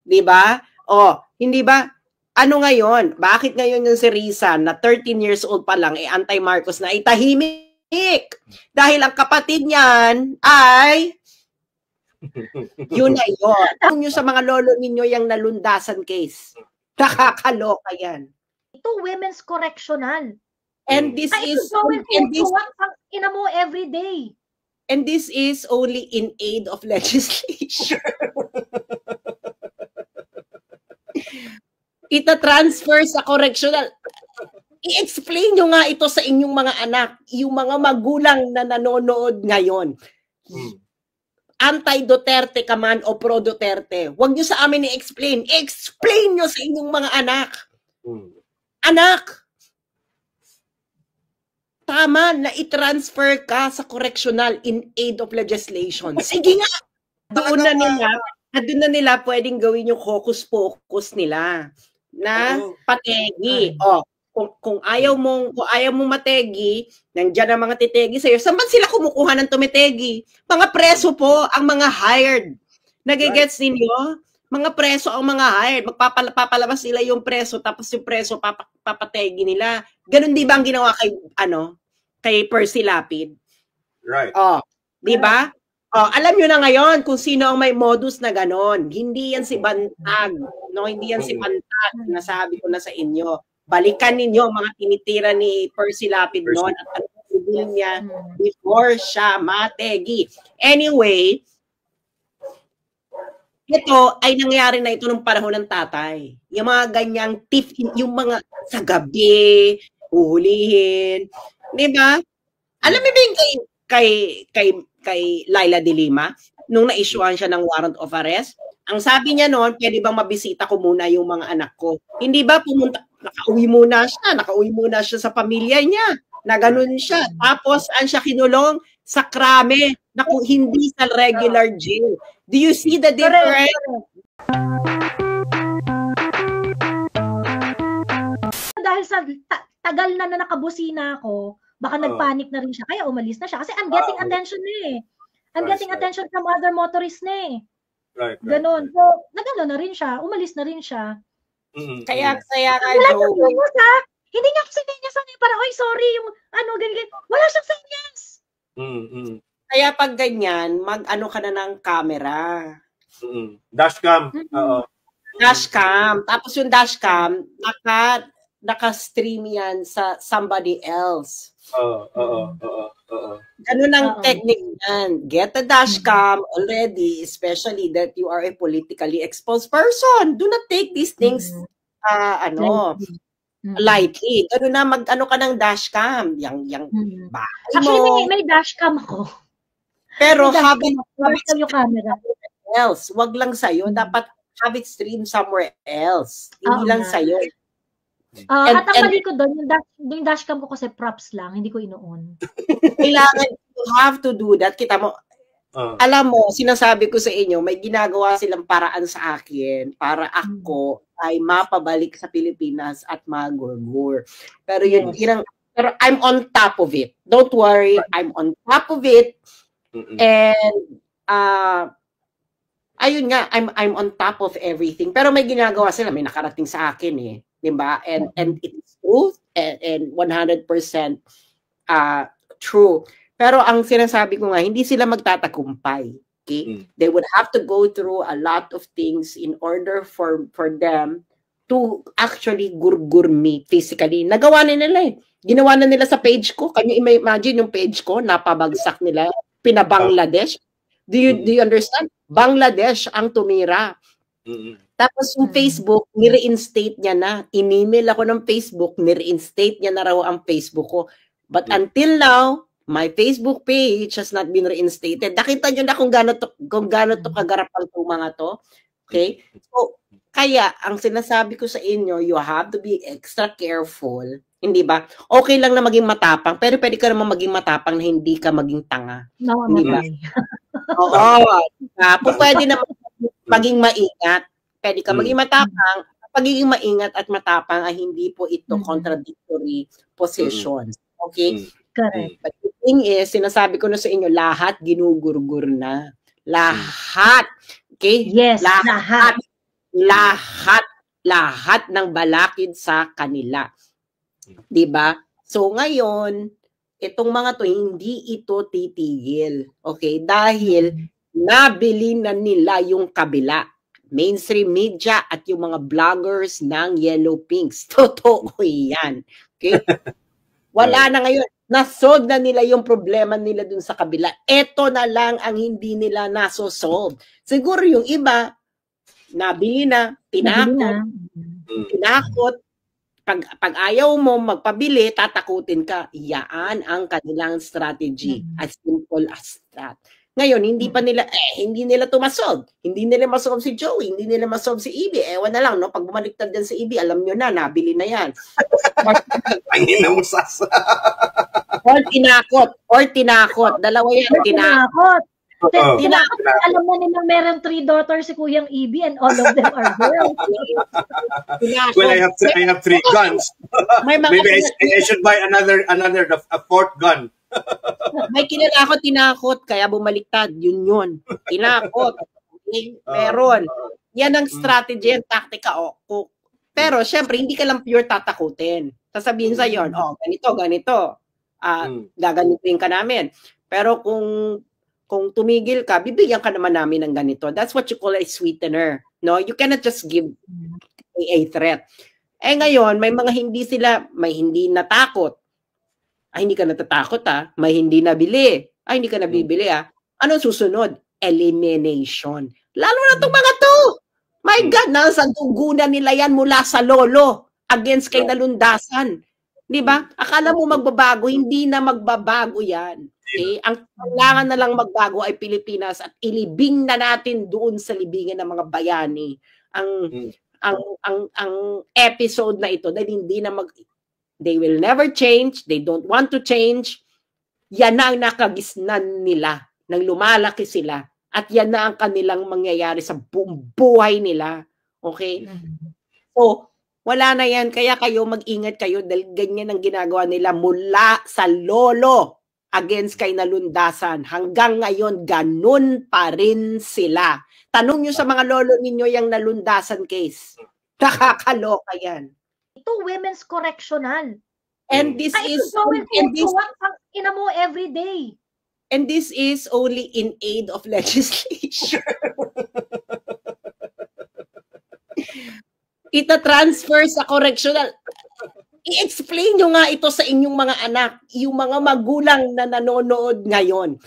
'Di ba? Hindi ba? Ano ngayon? Bakit ngayon yung si Rizan na 13 years old pa lang anti-Marcos na tahimik? Dahil ang kapatid niyan ay yun na yun. Yung sa mga lolo ninyo yung nalundasan case. Nakakaloka yan. Ito women's correctional. And this is ina mo every day. And this is only in aid of legislation. Ita-transfer sa correctional. I-explain nyo nga ito sa inyong mga anak, yung mga magulang na nanonood ngayon. Anti-Duterte ka man o pro-Duterte, huwag nyo sa amin i-explain. I-explain nyo sa inyong mga anak. Anak, tama na i-transfer ka sa correctional in aid of legislation. Sige nga. Doon na nila pwedeng gawin yung hocus-pocus nila na pategi. Kung ayaw mong mategi, nandiyan ang mga titegi sa'yo. Saan ba sila kumukuha ng tumitegi? Mga preso po ang mga hired. Nagigets ninyo? Mga preso ang mga hired. Magpapalabas nila yung preso, tapos yung preso papategi nila. Ganun di ba ang ginawa kay Percy Lapid? Right. Di ba? Alam nyo na ngayon kung sino ang may modus na ganon. Hindi yan si Bantag. No, hindi yan si Bantag. Nasabi ko na sa inyo. Balikan ninyo mga tinitira ni Percy Lapid noon at ang niya before siya mategi. Anyway, ito ay nangyari na ito nung panahon ng tatay. Yung mga ganyang tip, yung mga sa gabi, uhulihin. Diba? Alam mo ba yung kay Laila de Lima, nung na-issuean siya ng warrant of arrest, ang sabi niya noon, pwede bang mabisita ko muna yung mga anak ko? Hindi ba nakauwi muna siya sa pamilya niya, na ganun siya. Tapos, siya kinulong sa krame, na kung hindi sa regular jail. Do you see the difference? Dahil sa tagal na nakabusina ako, baka nagpanic na rin siya, kaya umalis na siya. Kasi I'm getting attention na eh. I'm getting attention from other motorists na eh. Right. Ganon. So, nagano na rin siya, umalis na rin siya. Kaya nga, Joe. Hindi niya kasi sinenyasan eh. Parang, oy, sorry, yung ganyan. Wala siyang senyas. Kaya pag ganyan, mag-ano ka na ng camera. Dashcam. Dashcam. Tapos yung dashcam, naka-stream yan sa somebody else. Ganun ang technique yan. Get a dashcam already, especially that you are a politically exposed person. Do not take these things lightly. Ganun na mag-ano ka ng dashcam. Yang bahay mo. Actually, may dashcam ako. Pero habang yung camera else, wag lang sa'yo. Dapat have it stream somewhere else. Hindi lang sa'yo. At ang mali ko doon, yung dashcam ko kasi props lang, hindi ko inoon. Kailangan, you have to do that. Kita mo, alam mo, sinasabi ko sa inyo, may ginagawa silang paraan sa akin para ako ay mapabalik sa Pilipinas at magurgur. Pero pero I'm on top of it. Don't worry, I'm on top of it. And ayun nga, I'm on top of everything. Pero may ginagawa sila, may nakarating sa akin eh. Diba? And it is true and 100% true. Pero ang sinasabi ko nga, hindi sila magtatagumpay. Okay? They would have to go through a lot of things in order for them to actually gurgur me physically. Nagawa na nila eh. Ginawa na nila sa page ko. Can you imagine yung page ko? Napabagsak nila. Pina-Bangladesh. Do you understand? Bangladesh ang tumira. Tapos yung Facebook, ni-reinstate niya na. In-email ako ng Facebook, ni-reinstate niya na raw ang Facebook ko. But until now, my Facebook page has not been reinstated. Nakita niyo na kung gaano to kagarap ang mga to. Okay? So, kaya, ang sinasabi ko sa inyo, you have to be extra careful. Hindi ba? Okay lang na maging matapang, pero pwede ka naman maging matapang na hindi ka maging tanga. Hindi ba? Oo. Pwede naman maging maingat. Pwede ka maging matapang. Pagiging maingat at matapang ay hindi po ito contradictory positions. Okay? Correct. But the thing is, sinasabi ko na sa inyo, lahat ginugurgur na. Lahat. Okay? Yes, lahat. lahat ng balakid sa kanila. 'Di ba? So ngayon, itong mga to hindi ito titigil. Okay? Dahil nabili na nila yung kabila. Mainstream media at yung mga vloggers ng Yellow Pinks. Totoo yan. Okay? Wala na ngayon. Nasolve na nila yung problema nila dun sa kabila. Ito na lang ang hindi nila nasosolve. Siguro yung iba, nabili na, tinakot. Pag ayaw mo magpabili, tatakutin ka. Yaan ang kanilang strategy. As simple as that. Ngayon, hindi nila tumasolve. Hindi nila masolve si Joey, hindi nila masolve si Evie. Ewan na lang, no? Pag bumaliktad din si Evie, alam nyo na, nabili na yan. Pangin na musas. Or tinakot. Dalawa yan, tinakot. Tinakot. Alam na nilang meron 3 daughters si Kuyang Evie and all of them are girls. Well, I have 3 guns. Maybe I should buy a 4th gun. May tinakot, kaya bumaliktad. Yun. Tinakot. Okay? Meron. Yan ang strategy and taktika. Pero, syempre, hindi ka lang pure tatakutin. Sasabihin sa yon, ganito. Gaganitin ka namin. Pero kung tumigil ka, bibigyan ka naman namin ng ganito. That's what you call a sweetener. No? You cannot just give a threat. Ngayon, may mga hindi natakot. Hindi ka natatakot may hindi nabili. Hindi ka nabibili Anong susunod? Elimination. Lalo na itong mga to. My God, nasa dugo na nila yan mula sa lolo against kay nalundasan. Di ba? Akala mo magbabago, hindi na magbabago yan. Okay? Ang kailangan na lang magbago ay Pilipinas at ilibing na natin doon sa libingan ng mga bayani ang episode na ito dahil hindi na they will never change, they don't want to change. Yan na ang nakagisnan nila nang lumalaki sila at yan na ang kanilang mangyayari sa buong buhay nila. Okay? So, wala na yan. Kaya kayo mag-ingat kayo dahil ganyan ang ginagawa nila mula sa lolo against kay nalundasan. Hanggang ngayon, ganun pa rin sila. Tanong nyo sa mga lolo ninyo yung nalundasan case. Nakakaloka yan. Ito, women's correctional. And this is every day. And this is only in aid of legislation. Ita-transfer sa correctional. I-explain nyo nga ito sa inyong mga anak, yung mga magulang na nanonood ngayon.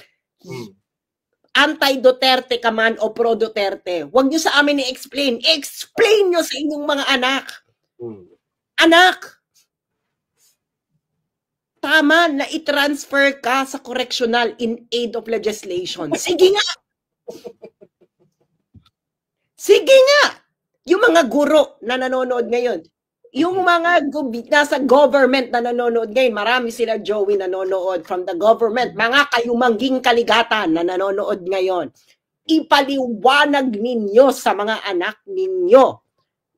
Anti-Duterte ka man o pro-Duterte, huwag nyo sa amin i-explain. I-explain nyo sa inyong mga anak. Anak, tama na i-transfer ka sa correctional in aid of legislation. Sige nga. Sige nga. Yung mga guro na nanonood ngayon, yung mga nasa government na nanonood ngayon, marami sila, Joey, nanonood from the government, mga kayumangging kaligatan na nanonood ngayon. Ipaliwanag ninyo sa mga anak ninyo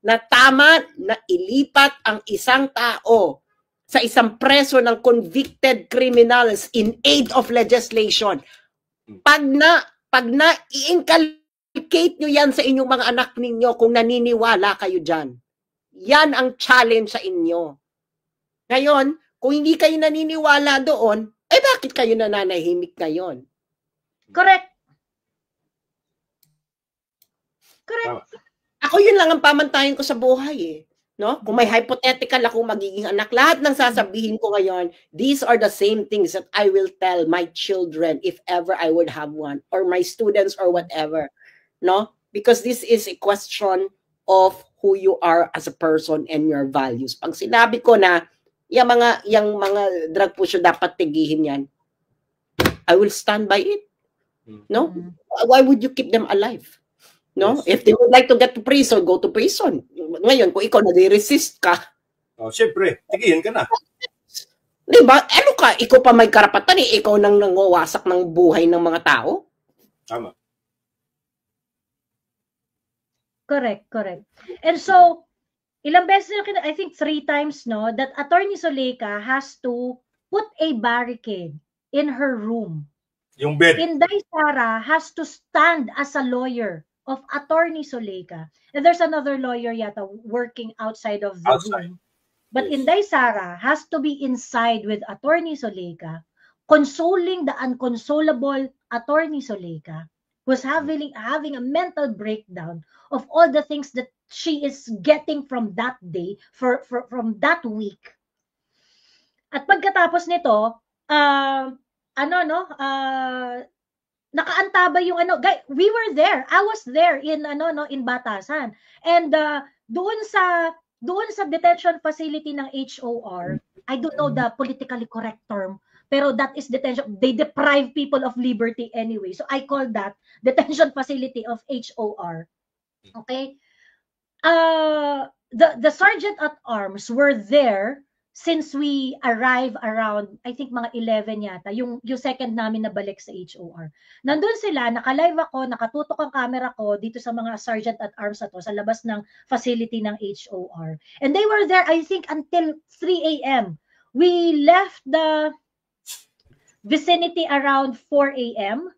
na tama na ilipat ang isang tao sa isang preso ng convicted criminals in aid of legislation. Pag na i-inculcate nyo yan sa inyong mga anak ninyo kung naniniwala kayo dyan. Yan ang challenge sa inyo. Ngayon, kung hindi kayo naniniwala doon, bakit kayo nananahimik ngayon? Correct. Ako yun lang ang pamantayan ko sa buhay No? Kung may hypothetical akong magiging anak, lahat ng sasabihin ko ngayon, these are the same things that I will tell my children if ever I would have one, or my students or whatever. No? Because this is a question of who you are as a person and your values. Pag sinabi ko na yung mga drug pusher dapat tigihin yan, I will stand by it. No? Why would you keep them alive? No? If they would like to get to prison, go to prison. Ngayon, kung ikaw nag-resist ka, siyempre, tigihin ka na. Diba? Ano ka? Ikaw pa may karapatan ikaw nang nangawasak ng buhay ng mga tao? Tama. Correct. And so, ilang beses, I think 3 times, no, that Attorney Zuleyca has to put a barricade in her room. Yung bed. Inday Sara has to stand as a lawyer of Attorney Soleika. And there's another lawyer yata working outside of the room. But Inday Sara has to be inside with Attorney Soleika, consoling the unconsolable Attorney Soleika, who's having a mental breakdown of all the things that she is getting from that day, from that week. At pagkatapos nito, nakaantabay yung we were there. I was there in in Batasan. And doon sa detention facility ng HOR, I don't know the politically correct term, pero that is detention. They deprive people of liberty anyway. So I call that detention facility of HOR. Okay? The sergeant at arms were there since we arrived around, I think mga 11 yata, yung second namin na balik sa HOR. Nandun sila, naka-live ako, nakatutok ang camera ko dito sa mga sergeant at arms na to, sa labas ng facility ng HOR. And they were there, I think, until 3 a.m. We left the vicinity around 4 a.m.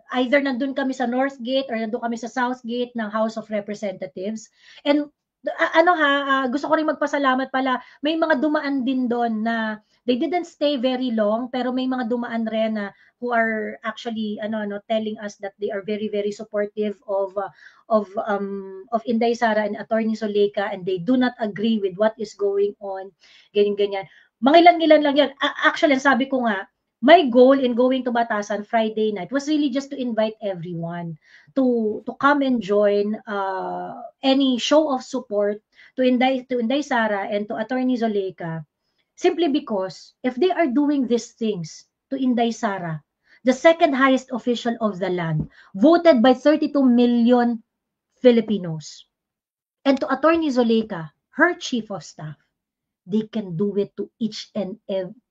Either nandun kami sa North Gate or nandun kami sa South Gate ng House of Representatives. And gusto ko rin magpasalamat pala, may mga dumaan din doon na they didn't stay very long, pero may mga dumaan rin na who are actually telling us that they are very very supportive of Inday Sara and Attorney Soleika, and they do not agree with what is going on, ganyan. Mga ilan lang yan. Actually, sabi ko nga, my goal in going to Batasan Friday night was really just to invite everyone to come and join any show of support to Inday Sara and to Attorney Soleika, simply because if they are doing these things to Inday Sara, the second highest official of the land, voted by 32 million Filipinos, and to Attorney Soleika, her chief of staff, they can do it to each and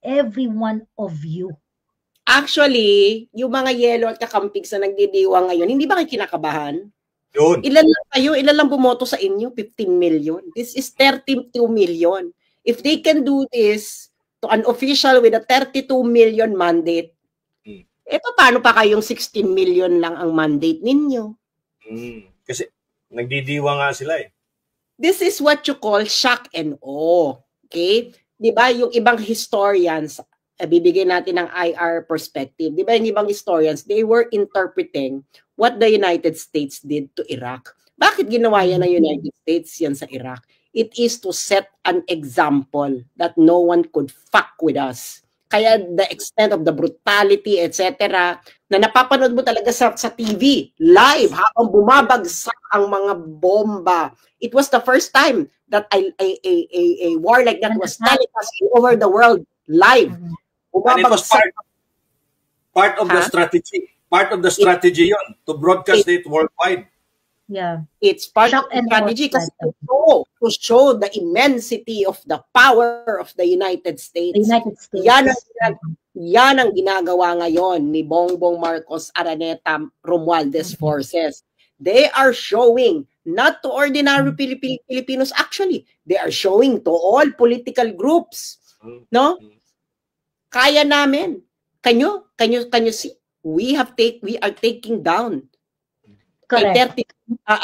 every one of you. Actually, yung mga yellow at kakampigs na nagdidiwa ngayon, hindi ba kayo kinakabahan? Yun. Ilan lang kayo? Ilan lang bumoto sa inyo? 15 million. This is 32 million. If they can do this to an official with a 32 million mandate, paano pa kayong 16 million lang ang mandate ninyo? Kasi nagdidiwa nga sila eh. This is what you call shock and awe. Okay? Di ba yung ibang historians, bibigyan natin ng IR perspective. Di ba yung ibang historians, they were interpreting what the United States did to Iraq. Bakit ginawa yan ng United States yan sa Iraq? It is to set an example that no one could fuck with us. Kaya the extent of the brutality, etc., na napapanood mo talaga sa TV, live, habang bumabagsak ang mga bomba. It was the first time that a war like that was telecast over the world, live. And it was part of the strategy. Part of the strategy yon to broadcast it worldwide. Yeah. It's part of the strategy kasi to show the immensity of the power of the United States. The United States. Yan ang ginagawa ngayon ni Bongbong Marcos Araneta Romualdez forces. They are showing, not to ordinary Filipinos actually, they are showing to all political groups. No? Kaya namin. Can you see? We are taking down. Correct.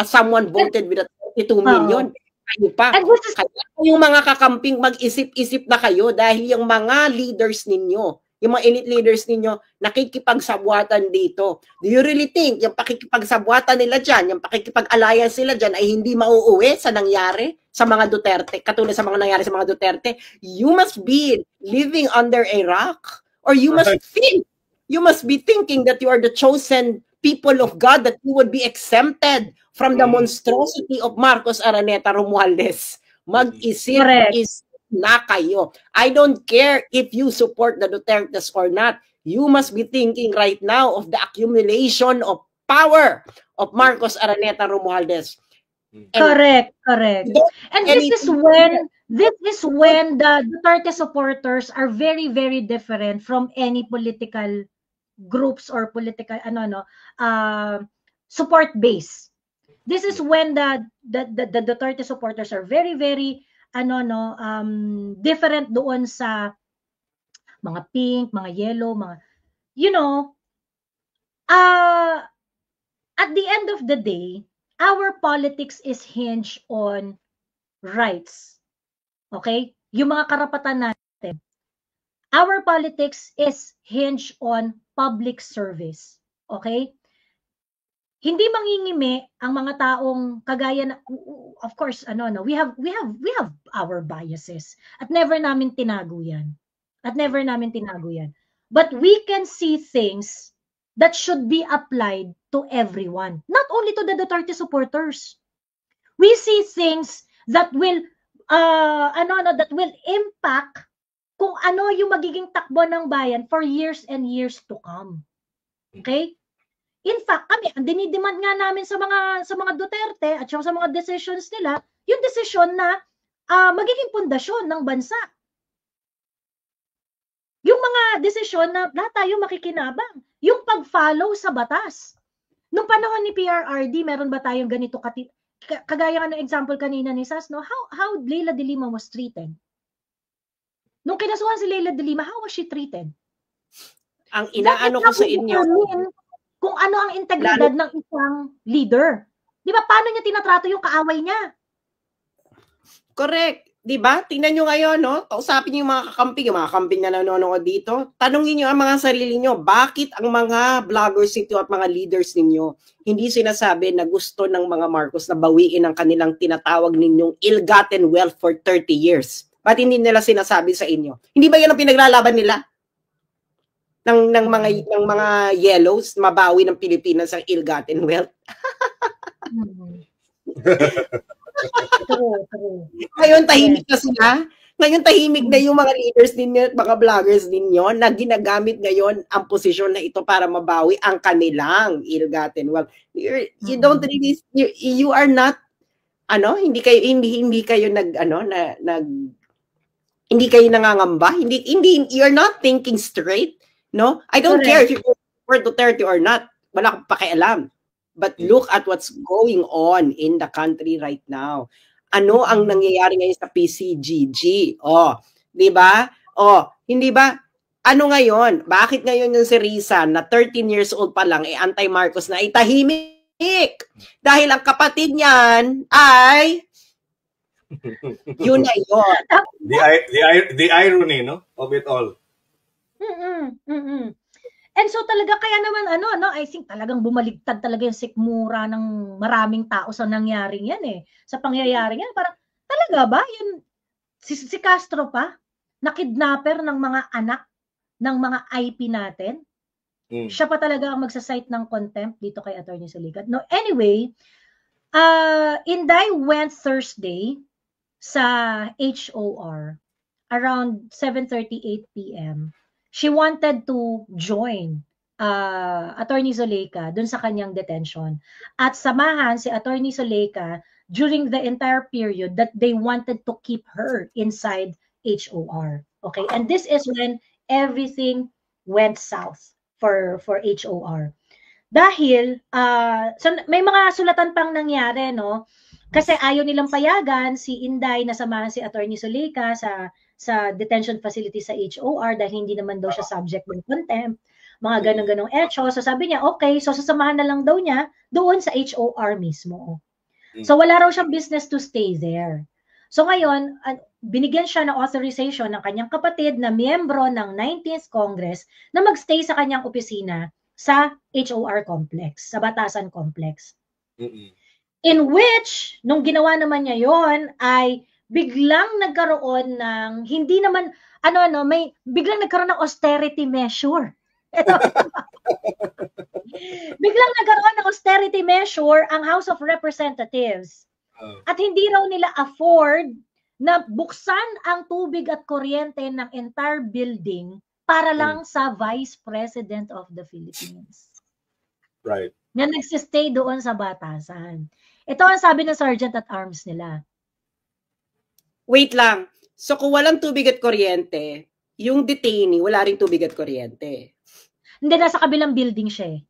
Someone voted with a 32 million. Kayo pa. Kaya yung mga kakamping mag-isip-isip na kayo dahil yung mga leaders ninyo, yung mga elite leaders ninyo, nakikipagsabwatan dito. Do you really think yung pakikipagsabwatan nila dyan, yung pakikipag-alliance nila dyan ay hindi mauuwi sa nangyari sa mga Duterte, katulad sa mga nangyari sa mga Duterte? You must be living under a rock, or you must be thinking that you are the chosen people of God, that you would be exempted from the monstrosity of Marcos Araneta Romualdez. Mag-isip na kayo. I don't care if you support the Dutertes or not. You must be thinking right now of the accumulation of power of Marcos Araneta Romualdez. Correct. And this is when the Duterte supporters are very, very different from any political groups or political support base. This is when the Duterte supporters are very, very different doon sa mga pink, mga yellow, mga at the end of the day, our politics is hinged on rights. Okay? Yung mga karapatan natin. Our politics is hinged on public service. Okay? Hindi mangingimi ang mga taong kagaya na, of course, we have our biases. At never namin tinago yan. But we can see things that should be applied to everyone, not only to the Duterte supporters. We see things that will that will impact kung ano yung magiging takbo ng bayan for years and years to come. Okay? In fact, kami ang dinidemand nga namin sa mga Duterte at sa mga decisions nila, yung decision na magiging pundasyon ng bansa. Yung mga desisyon na lahat tayo makikinabang. Yung pag-follow sa batas. Nung panahon ni PRRD, meron ba tayong ganito kagaya ng example kanina ni Sas, no? How Leila de Lima was treated? Nung kinasuhan si Leila de Lima, how was she treated? Ang inaano ko sa inyo, kung ano ang integridad ng isang leader. Di ba? Paano niya tinatrato yung kaaway niya? Correct. Di ba? Tingnan nyo ngayon, no? Kausapin nyo yung mga kakamping na nanonood dito. Tanungin nyo ang mga sarili nyo, bakit ang mga vloggers ito at mga leaders ninyo hindi sinasabi na gusto ng mga Marcos na bawiin ang kanilang tinatawag ninyong ill-gotten wealth for 30 years? Ba't hindi nila sinasabi sa inyo? Hindi ba yan ang pinaglalaban nila? Ng mga yellows, mabawi ng Pilipinas ang ill-gotten wealth? True. Ngayon tahimik na sila. Ngayon tahimik na yung mga leaders ninyo at mga vloggers ninyo na ginagamit ngayon ang posisyon na ito para mabawi ang kanilang ill-gotten wealth. You don't really, you are not hindi kayo hindi kayo nangangamba, hindi you're not thinking straight, no? I don't care if you for Duterte or not. Wala akong pakialam. But look at what's going on in the country right now. Ano ang nangyayari ngayon sa PCGG? Di ba? Hindi ba? Ano ngayon? Bakit ngayon yung si Risa na 13 years old pa lang anti-Marcos na itahimik? Dahil ang kapatid niyan ay yun na yun. The irony, no, of it all. And so talaga kaya naman I think talagang bumaligtad talaga yung sikmura ng maraming tao sa nangyaring yan sa pangyayaring yan. Parang talaga ba yun si Castro pa na kidnapper ng mga anak ng mga IP natin? Siya pa talaga ang magsa-cite ng contempt dito kay Attorney Solicat. No, anyway, Inday went Thursday sa HOR around 7:38 p.m. She wanted to join Attorney Zuleika dun sa kanyang detention at samahan si Attorney Zuleika during the entire period that they wanted to keep her inside HOR. Okay, and this is when everything went south for HOR. Dahil so may mga sulatan pang nangyari, no? Kasi ayaw nilang payagan si Inday na samahan si Attorney Zuleika sa detention facility sa HOR dahil hindi naman daw siya subject ng contempt, mga ganong-ganong etyo. So sabi niya, okay, so sasamahan na lang daw niya doon sa HOR mismo. So wala raw siyang business to stay there. So ngayon, binigyan siya ng authorization ng kanyang kapatid na miyembro ng 19th Congress na magstay sa kanyang opisina sa HOR complex, sa Batasan complex. In which, nung ginawa naman niya yon ay biglang nagkaroon ng, hindi naman, may biglang nagkaroon ng austerity measure. Biglang nagkaroon ng austerity measure ang House of Representatives. At hindi raw nila afford na buksan ang tubig at kuryente ng entire building para lang sa Vice President of the Philippines. Right. Na nagsistay doon sa Batasan. Ito ang sabi ng Sergeant at Arms nila. Wait lang. So kung walang tubig at kuryente, yung detainee, wala rin tubig at kuryente. Hindi, nasa kabilang building siya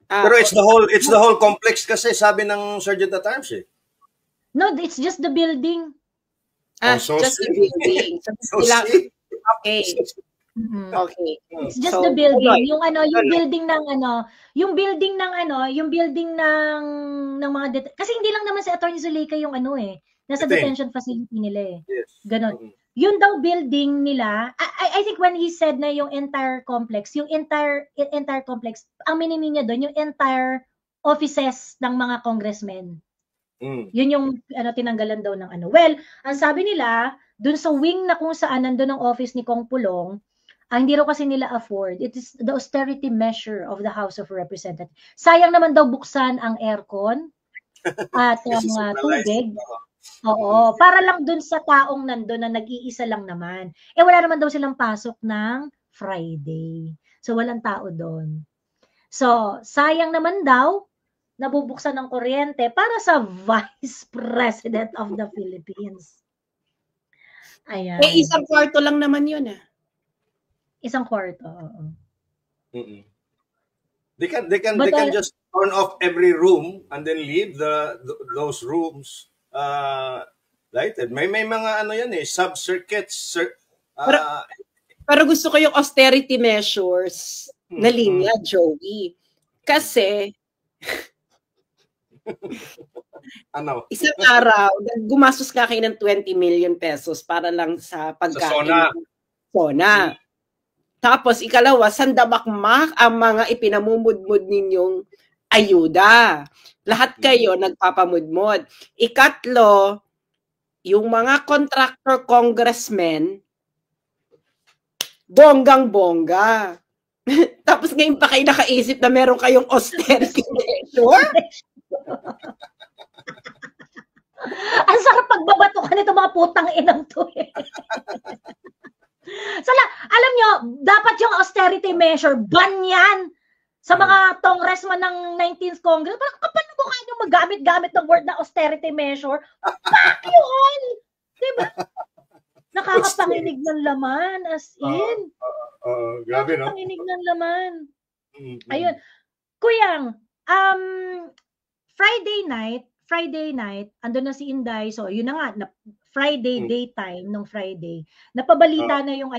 Pero it's the whole complex kasi sabi ng Sergeant at Arms No, it's just the building. Just the building. So, okay. Okay. It's just the building, yung building ng mga kasi hindi lang naman si Attorney Zuleika yung nasa detention facility nila eh. Yes. Ganon. Yun daw building nila, I think when he said na yung entire complex, ang minimi niya doon, yung entire offices ng mga congressmen. Yun yung tinanggalan daw ng Well, ang sabi nila, dun sa wing na kung saan nandun ang office ni Kong Pulong, hindi raw kasi nila afford. It is the austerity measure of the House of Representatives. Sayang naman daw buksan ang aircon at ang tubig. Oo, para lang dun sa taong nandun na nag-iisa lang naman. Wala naman daw silang pasok ng Friday. So, walang tao doon. So, sayang naman daw nabubuksan ng kuryente para sa Vice President of the Philippines. Ayan. Isang kwarto lang naman yun Isang kwarto. They can just turn off every room and then leave those rooms lighted. May mga sub-circuits. Pero gusto ko yung austerity measures na linya, Joey. Kasi isang araw, gumastos ka kayo ng 20 million pesos para lang sa pagkain. Sa Sona. Tapos, ikalawa, sandabakmak ang mga ipinamumudmud ninyong ayuda. Lahat kayo nagpapamudmod. Ikatlo, yung mga contractor congressmen, bonggang-bongga. Tapos ngayon pa kayo nakaisip na meron kayong austerity measure? Ang sarap pagbabato ka nito mga putang inang to alam nyo, dapat yung austerity measure, ban yan sa mga congressman ng 19th Congress. Parang kapal na mukha nyo magamit-gamit ng word na austerity measure. Fuck yun! Diba? Nakakapanginig ng laman, as in. Grabe, no? Nakakapanginig ng laman. Ayun. Kuyang, Friday night, andun na si Inday. So, yun na nga, Friday daytime nung Friday. Napabalita na yung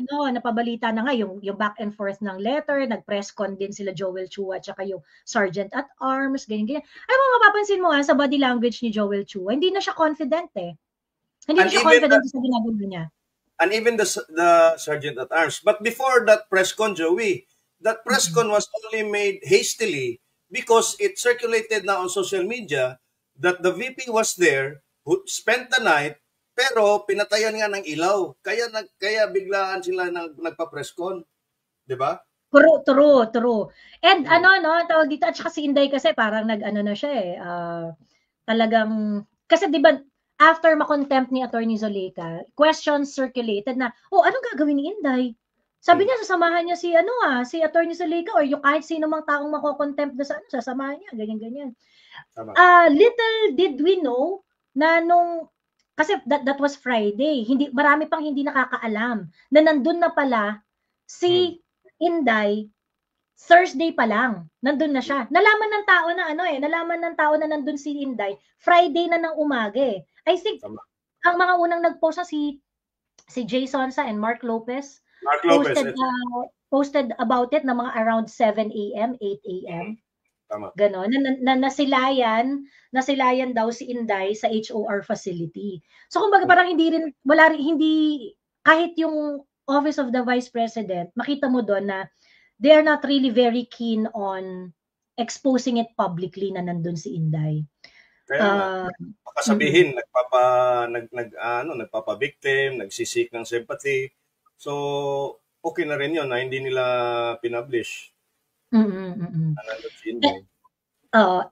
back and forth ng letter, nag-press con din sila Joel Chua at saka yung Sergeant at Arms, ganyan. Alam mo, mapapansin mo sa body language ni Joel Chua, hindi na siya confident Hindi na siya confident sa ginagawa niya. And even the Sergeant at Arms. But before that press con, Joey, that press con was only made hastily because it circulated now on social media that the VP was there, who spent the night, pero pinatayan nga ng ilaw. Kaya biglaan sila nagpa-press con. 'Di ba? True. And tawag dito, at saka si Inday kasi parang na siya talagang, kasi 'di ba, after ma-contempt ni Attorney Zuleika, questions circulated na, anong gagawin ni Inday? Sabi niya, sasamahan niya si Attorney Zuleika or yung kahit sino mang taong mako-contempt na sasamahan niya, ganyan. Little did we know na kasi that was Friday. Marami pang hindi nakakaalam na nandun na pala si Inday Thursday pa lang. Nandun na siya. Nalaman ng tao na nandun si Inday Friday na ng umaga I think ang mga unang nagpost si Jason Sa and Mark Lopez. Posted about it na mga around 7 a.m., 8 a.m. Tama. Ganon, nasilayan daw si Inday sa HOR facility. So kumbaga parang hindi kahit yung Office of the Vice President, makita mo doon na they are not really very keen on exposing it publicly na nandun si Inday. Kaya makasabihin nagpapa-victim, nagsisik ng sympathy. So okay na rin 'yon na hindi nila pinablish.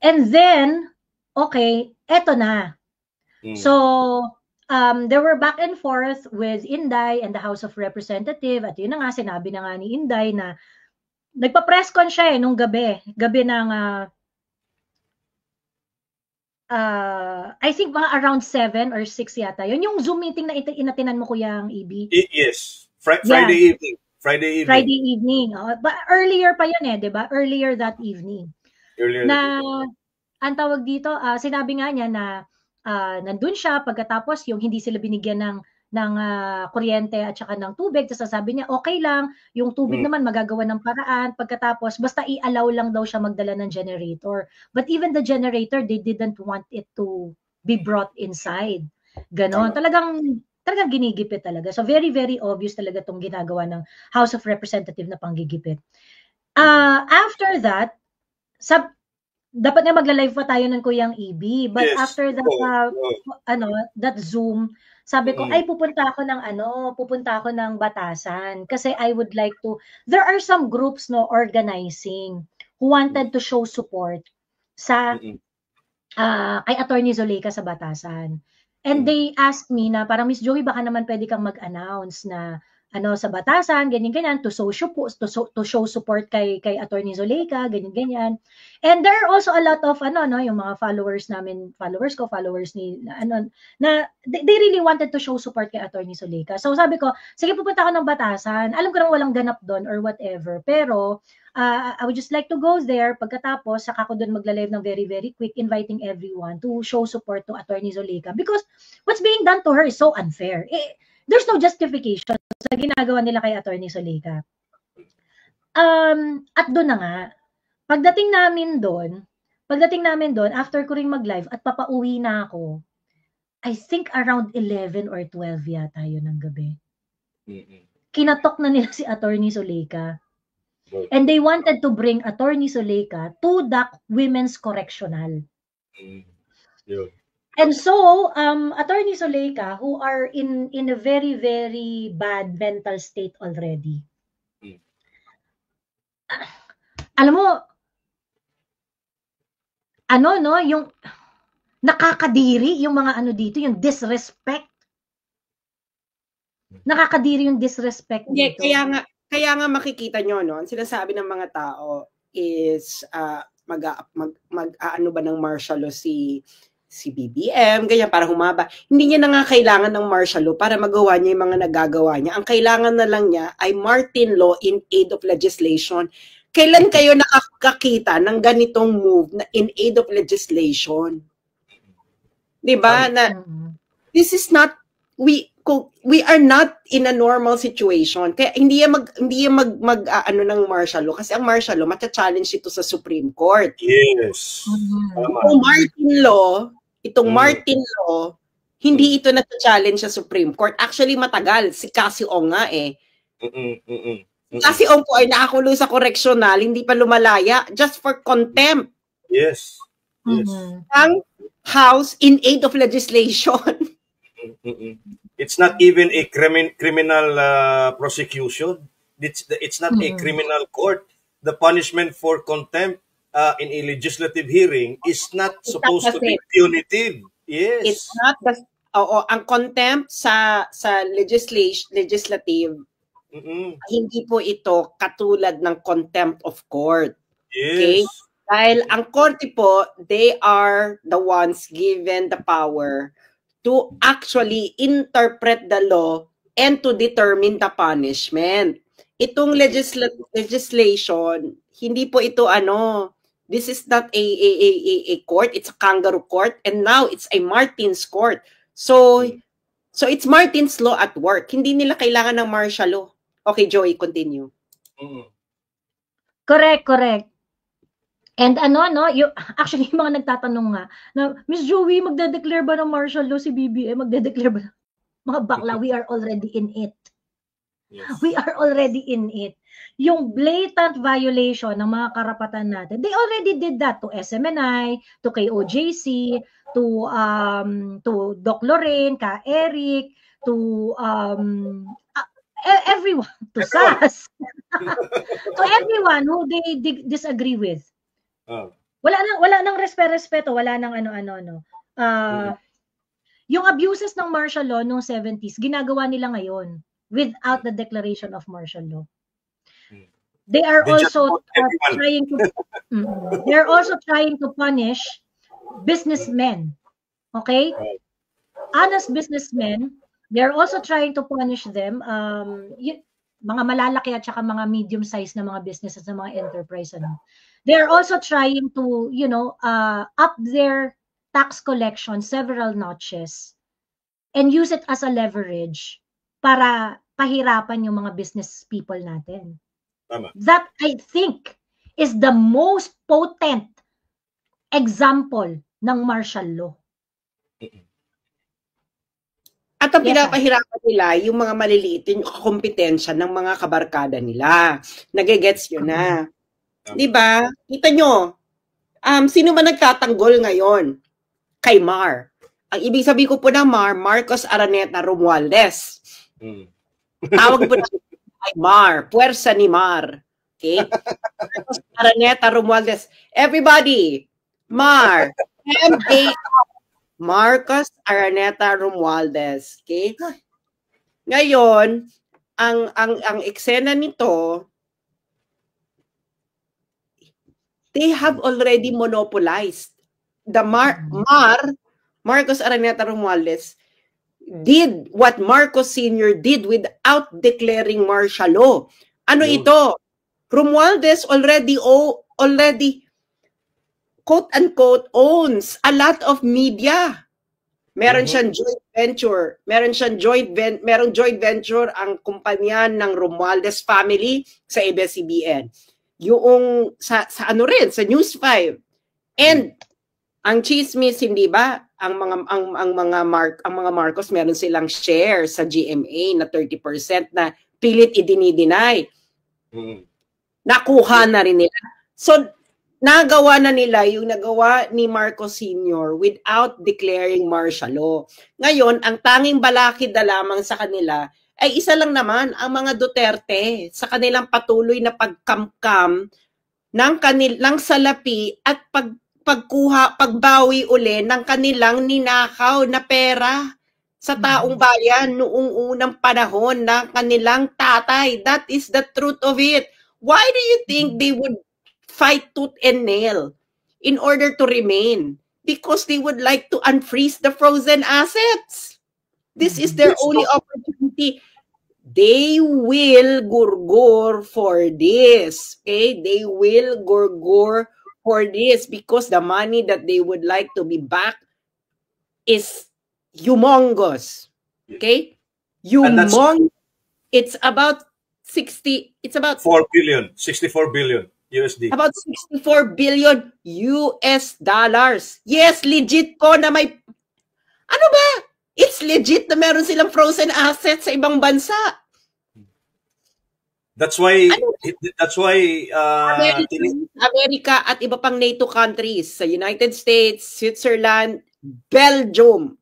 And then, okay, eto na. So, there were back and forth with Inday and the House of Representatives. At yun na nga, sinabi na nga ni Inday na nagpa-press con siya nung gabi ng I think mga around 7 or 6 yata. Yun yung Zoom meeting na inatinan mo, Kuya EB. Yes. Friday evening. Friday evening. But earlier pa yun 'di ba? Earlier that evening. Ang tawag dito, sinabi nga niya na nandun siya pagkatapos yung hindi sila binigyan ng kuryente at saka ng tubig. Tapos sasabi niya, okay lang, yung tubig naman magagawa ng paraan. Pagkatapos, basta i-allow lang daw siya magdala ng generator. But even the generator, they didn't want it to be brought inside. Ganon. Talagang ginigipit talaga. So very, very obvious talaga itong ginagawa ng House of Representative na panggigipit. After that, dapat nga magla-live pa tayo ng Kuyang EB. But Yes. after that, that Zoom, sabi ko, ay pupunta ako ng Batasan. Kasi I would like to, there are some groups organizing who wanted to show support sa kay Attorney Zuleyka sa Batasan. And they asked me na parang, Miss Joey, baka naman pwede kang mag-announce na sa Batasan, ganyan-ganyan, to show support kay Attorney Zuleyka, ganyan-ganyan. And there are also a lot of yung mga followers ni na they really wanted to show support kay Attorney Zuleyka. So sabi ko, sige, pupunta ako ng Batasan. Alam ko nang walang ganap doon or whatever, pero I would just like to go there. Pagkatapos, saka ko doon magla-live ng very, very quick, inviting everyone to show support to Attorney Zuleyka. Because what's being done to her is so unfair. There's no justification sa ginagawa nila kay Attorney Zuleyka. At doon na nga, pagdating namin doon, after ko ring mag-live at papauwi na ako, I think around 11 or 12 yata yun ng gabi. Kinatok na nila si Attorney Zuleyka. And they wanted to bring Attorney Zuleyka to the Women's Correctional. And so, Attorney Zuleyka, who are in a very, very bad mental state already. Alam mo, yung nakakadiri, yung mga dito, yung disrespect. Nakakadiri yung disrespect dito. Kaya nga makikita nyo, ang sinasabi ng mga tao is mag-ano ba ng martial law si BBM, ganyan, para humaba. Hindi niya na nga kailangan ng martial law para magawa niya yung mga nagagawa niya. Ang kailangan na lang niya ay Martin Law in aid of legislation. Kailan kayo nakakakita ng ganitong move na in aid of legislation? Diba? Na this is not, we are not in a normal situation. Kaya hindi yan ng martial law, kasi ang martial law mata-challenge ito sa Supreme Court. Yes. Itong Martin Law, hindi ito nata-challenge sa Supreme Court. Actually, matagal. Si Cassie Ong nga Cassie Ong po ay nakakulong sa correctional, hindi pa lumalaya, just for contempt. Yes. Ang House in aid of legislation. It's not even a criminal prosecution. It's not a criminal court. The punishment for contempt in a legislative hearing is not supposed to be punitive. Yes. It's not ang contempt sa legislative, hindi po ito katulad ng contempt of court. Yes. Okay? Dahil ang korte po, they are the ones given the power to actually interpret the law and to determine the punishment. Itong legislation, hindi po ito this is not a court, it's a kangaroo court, and now it's a Martin's court. So it's Martin's law at work. Hindi nila kailangan ng martial law. Okay, Joey, continue. Correct. And actually, yung mga nagtatanong nga, na, Miss Joey, magde-declare ba ng martial law si BBM? Magde-declare ba? Mga bakla, we are already in it. Yes. We are already in it. Yung blatant violation ng mga karapatan natin, they already did that to SMNI, to KOJC, to Doc Lorraine, Ka Eric, to everyone, to SAS, to everyone who they disagree with. Wala nang respeto, wala nang yung abuses ng martial law noong 70s, ginagawa nila ngayon without the declaration of martial law. They are also trying to punish businessmen. Okay? Honest businessmen, they're also trying to punish them, mga malalaki at saka mga medium-sized na mga businesses, na mga enterprise. They're also trying to, up their tax collection several notches and use it as a leverage para pahirapan yung mga business people natin. Tama. That, I think, is the most potent example ng martial law. At ang pinapahirapan nila, yung mga maliliit, yung kompetensya ng mga kabarkada nila. Nagigets yun na. Diba? Kita nyo, sino ba nagtatanggol ngayon? Kay Mar. Ang ibig sabihin ko po na Marcos Araneta Romualdez. Tawag po na kay Mar. Puwersa ni Mar. Okay? Marcos Araneta Romualdez. Everybody, Mar. M.A. Marcos Araneta Romualdez. Okay? Ngayon, ang eksena nito, they have already monopolized. The Marcos Araneta Romualdez did what Marcos Sr. did without declaring martial law. Ano ito? Romualdez already quote-unquote owns a lot of media. Meron siyang joint venture. Merong joint venture ang kumpanya ng Romualdez family sa ABS-CBN. Yung sa ano rin, sa News 5. And ang chismis, hindi ba? Ang mga Marcos meron silang share sa GMA na 30% na pilit idinideny. Nakuha na rin nila. So nagawa na nila yung nagawa ni Marcos Sr. without declaring martial law. Ngayon, ang tanging balakid na lamang sa kanila ay isa lang naman, ang mga Duterte sa kanilang patuloy na pagkamkam ng kanilang salapi at pagbawi uli ng kanilang ninakaw na pera sa taong bayan noong unang panahon ng kanilang tatay. That is the truth of it. Why do you think they would fight tooth and nail in order to remain? Because they would like to unfreeze the frozen assets. This is their only opportunity. They will gurgur for this. Okay? They will gurgur for this because the money that they would like to be back is humongous. Okay? Humongous. It's about 4 billion, 64 billion. USD. About 64 billion US dollars. Yes, legit po na may... Ano ba? It's legit na meron silang frozen assets sa ibang bansa. That's why... America at iba pang NATO countries, sa United States, Switzerland, Belgium.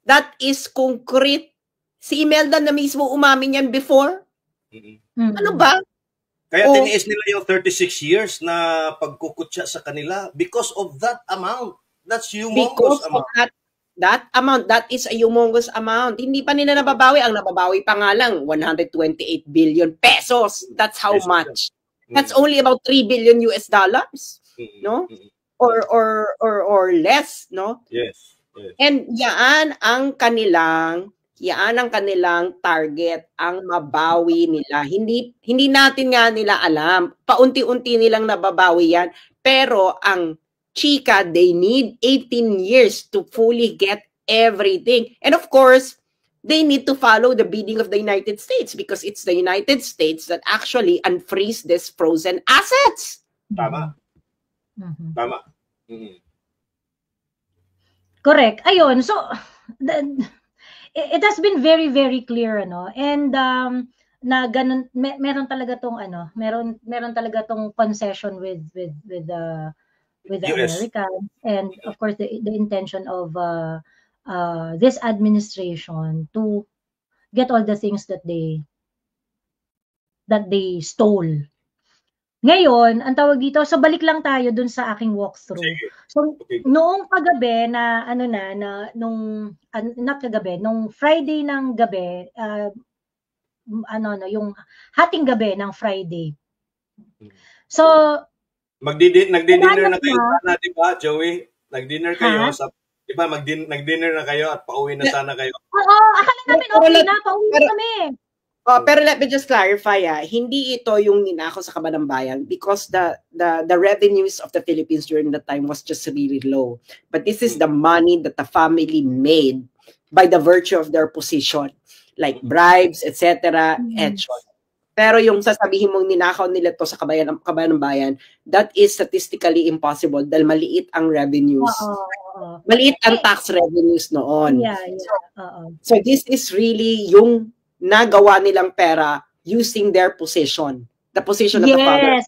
That is concrete. Si Imelda na mismo umamin yan before. Ano ba? Kaya tiniis nila yung 36 years na pagkukutsa sa kanila because of that amount. That's humongous amount. That amount, that is a humongous amount. Hindi pa nila nababawi. Ang nababawi pa nga lang, 128 billion pesos. That's how much. That's only about 3 billion US dollars. No? Or less, no? Yes. And yan ang kanilang target, ang mabawi nila. Hindi natin nga nila alam. Paunti-unti nilang nababawi yan. Pero ang chika, they need 18 years to fully get everything. And of course, they need to follow the bidding of the United States because it's the United States that actually unfreeze these frozen assets. Tama. Tama. Correct. Ayun. So, it has been very, very clear, ano, and na ganun, meron talaga tong meron talaga tong concession with the America, and of course the intention of this administration to get all the things that they stole. Ngayon, ang tawag dito, so balik lang tayo dun sa aking walkthrough. So, noong kagabi na, nung Friday ng gabi, yung hating gabi ng Friday. So, nagdi-dinner na kayo sana, di ba, Joey? Nag-dinner kayo, di ba, nag-dinner na kayo at pauwi na sana kayo. Oo, akala namin okay na, pauwi na kami. Pero let me just clarify, hindi ito yung ninakaw sa Kabanang Bayan because the revenues of the Philippines during that time was just really low. But this is the money that the family made by the virtue of their position, like bribes, etc., etchon. Pero yung sasabihin mong ninakaw nila to sa kabayan ng bayan, that is statistically impossible dahil maliit ang revenues. Maliit ang tax revenues noon. So this is really yung nagawa nilang pera using their position. The position of the father.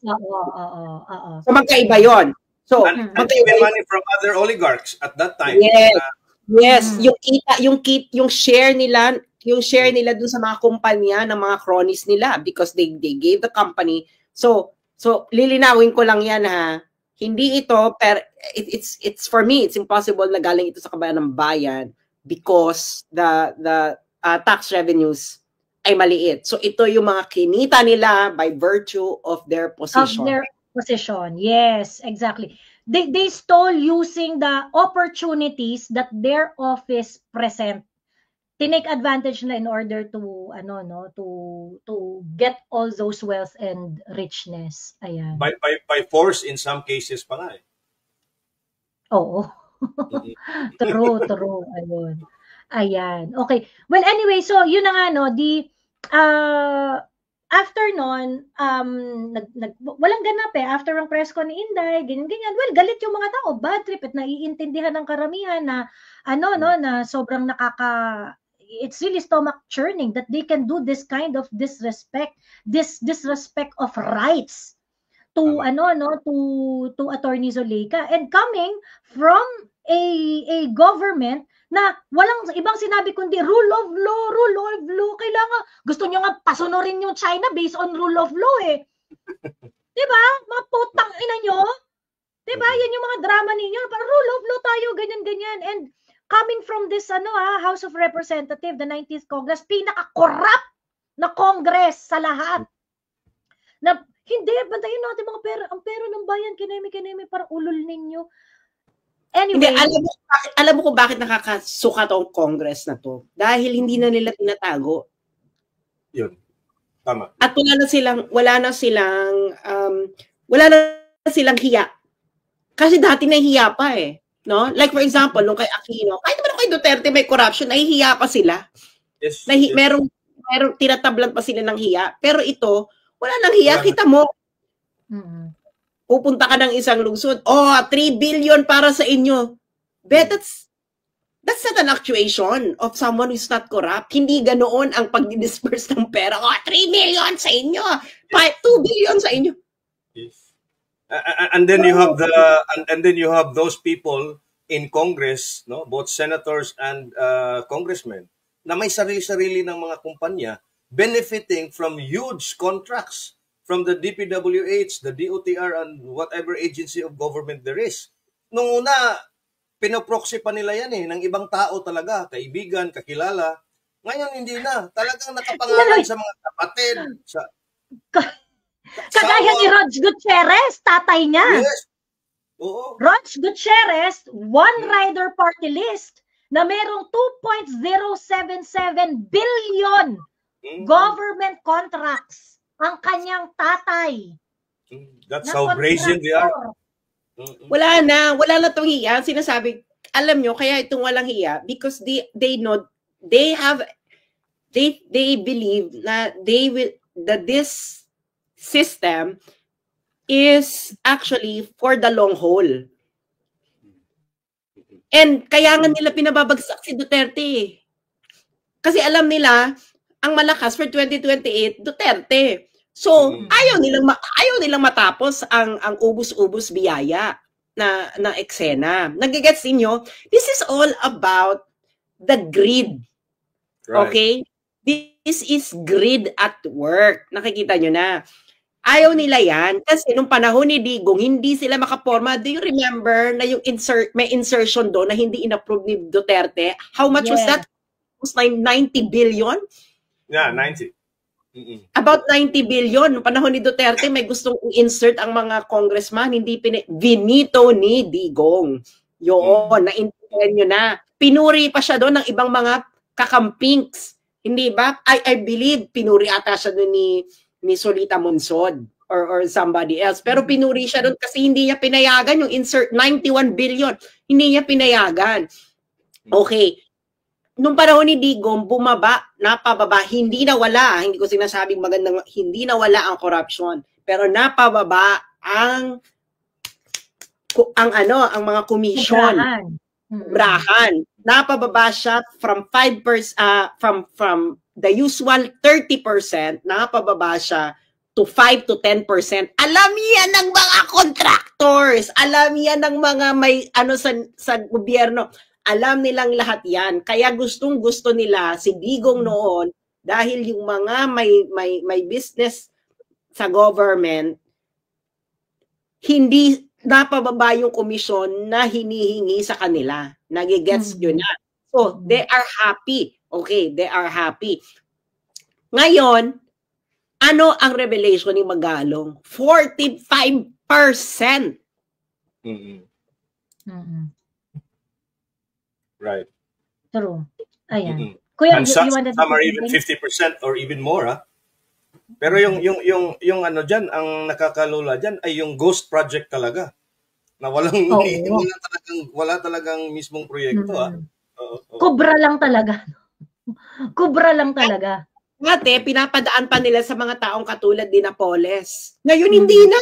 So magkaiba yun. So, and money from other oligarchs at that time. Yes, yung share nila dun sa mga kumpanya ng mga cronies nila because they gave the company. So lilinawin ko lang yan ha. Hindi ito it's for me it's impossible na galing ito sa kabayan ng bayan because the tax revenues ay maliit. So ito yung mga kinita nila by virtue of their position. Yes, exactly. They stole using the opportunities that their office present. Tinake advantage na in order to to get all those wealth and richness. Ayan. By force in some cases pa nga eh. Oo. True. Ayun. Ayan. Okay. Well, anyway, so yun na nga after nun, walang ganap after ang press con ni Inday, ganyan. Well, galit yung mga tao, bad trip at naiintindihan ng karamihan na na sobrang it's really stomach churning that they can do this kind of disrespect of rights to to Attorney Zulaika, and coming from a government na walang ibang sinabi kundi rule of law. Kailangan, gusto nyo nga pasunurin yung China based on rule of law eh. Diba? Mga putang ina nyo. Diba? Yan yung mga drama ninyo. Parang rule of law tayo, ganyan. And coming from this House of Representatives, the 19th Congress, pinaka-corrupt na Congress sa lahat. Na hindi, bantayin natin mga pera. Ang pera ng bayan, kinemi, parang ulol ninyo. Anyway, hindi, alam mo kung bakit nakakasuka tong Congress na to. Dahil hindi na nila tinatago. Yun. Tama. At wala na silang hiya. Kasi dati nahihiya pa eh. No? Like for example, nung kay Aquino, kahit naman kay Duterte may corruption, nahihiya pa sila. Yes. Merong tinatablan pa sila ng hiya. Pero ito, wala nang hiya. Kita mo. Pupunta ka ng isang lungsod, 3 billion para sa inyo. But that's not an actuation of someone who's not corrupt. Hindi ganoon ang pag-disperse ng pera. 3 billion sa inyo. 2 billion sa inyo. Yes. And then you have those people in Congress, both senators and congressmen, na may sarili-sarili ng mga kumpanya benefiting from huge contracts from the DPWH, the DOTR, and whatever agency of government there is. Nung una, pinoproxy pa nila yan ng ibang tao talaga, kaibigan, kakilala. Ngayon, hindi na. Talagang nakapangalan sa mga kapatid. Kagaya ni Rog Gutierrez, tatay niya. Yes. Oo. Rog Gutierrez, one rider party list na merong 2.077 billion government contracts ang kanyang tatay. That's how brazen they are. Wala na tong hiya. Sinasabi, alam nyo, kaya itong walang hiya because they believe na that this system is actually for the long haul. And kaya nga nila pinababagsak si Duterte. Kasi alam nila, ang malakas for 2028, Duterte. So, ayaw nilang matapos ang ubus-ubus biyaya na eksena. Nagigets niyo? This is all about the greed. Right. Okay? This is greed at work. Nakikita nyo na. Ayaw nila yan kasi nung panahon ni Digong, hindi sila makaporma. Do you remember na yung may insertion doon na hindi inapprove ni Duterte? How much was that? It was 90 billion? Yeah, 90. About 90 billion. Noong panahon ni Duterte, may gustong i-insert ang mga congressman, hindi vinito ni Digong. Yun, naintindihan nyo na. Pinuri pa siya doon ng ibang mga kakampings. Hindi ba? I believe pinuri ata siya doon ni Solita Monsod or somebody else. Pero pinuri siya doon kasi hindi niya pinayagan yung insert 91 billion. Hindi niya pinayagan. Okay. nung panahon ni Digong, bumaba, napababa, hindi nawala, hindi ko sinasabing magandang, hindi nawala ang corruption, pero napababa ang mga commission. Brahan. Napababa siya from 5% from the usual 30%, napababa siya to 5 to 10%. Alam yan ng mga contractors, alam yan ng mga may sa gobyerno. Alam nilang lahat yan. Kaya gustong-gusto nila si Digong noon dahil yung mga may business sa government, hindi napababa yung komisyon na hinihingi sa kanila. Nagigets yun na. So, they are happy. Okay, they are happy. Ngayon, ano ang revelation ni Magalong? 45%. Right. True. Ayan. Kuya, and some are even 50% or even more, ha? Pero yung ano diyan, ang nakakalula diyan ay yung ghost project talaga. Na wala talagang mismong proyekto, ha. Kubra lang talaga. Kubra lang talaga. Dati, pinapadaan pa nila sa mga taong katulad ni Napoles. Ngayon, hindi na.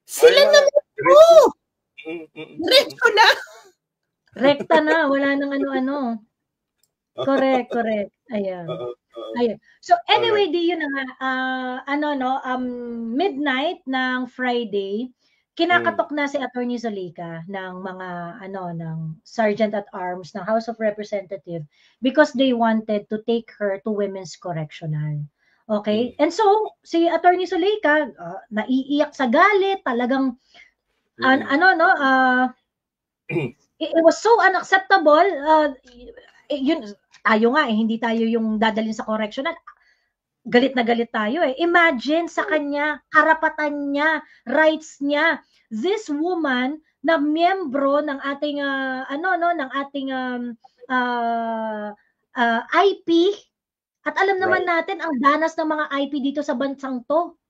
Sila na Rekto na. Rekta na. Wala nang ano-ano. Correct. Ayan. Ayan. So, anyway, di yun nga, midnight ng Friday, kinakatok na si Attorney Zolica ng mga ng Sergeant at Arms ng House of Representatives because they wanted to take her to Women's Correctional. Okay? And so si Attorney Zolica naiiyak sa galit, talagang it was so unacceptable. Yun tayo nga hindi tayo yung dadalhin sa correctional. Galit na galit tayo eh. Imagine sa kanya, karapatan niya, rights niya. This woman na miyembro ng ating IP, at alam naman natin ang danas ng mga IP dito sa bansang to.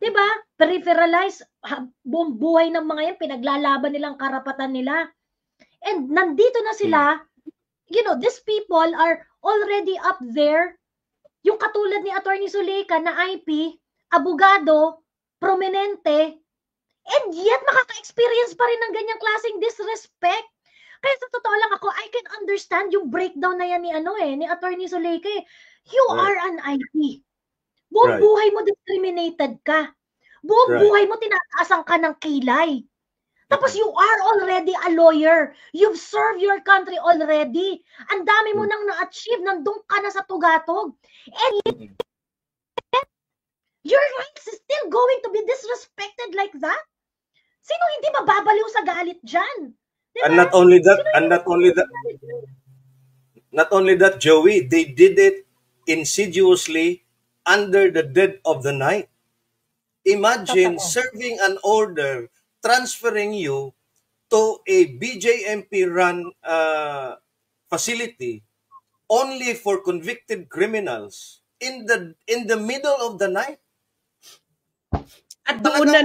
'Di ba? Peripheralize buong buhay ng mga 'yan, pinaglalaban nilang karapatan nila. And nandito na sila, these people are already up there. Yung katulad ni Attorney Zolica na IP, abogado, prominente, and yet makaka-experience pa rin ng ganyang klaseng disrespect. Kaya sa totoo lang ako, I can understand yung breakdown na yan ni Attorney Zolica. You are an IP. Buong buhay mo discriminated ka. Buong buhay mo tinataasan ka ng kilay. Tapos you are already a lawyer. You've served your country already. Ang dami mo nang na-achieve. Nandun ka na sa tugatog. And your rights is still going to be disrespected like that? Sino hindi mababaliw sa galit dyan? Diba? And not only that, Joey, they did it insidiously under the dead of the night. Imagine serving an order transferring you to a BJMP-run facility only for convicted criminals in the middle of the night. At doon na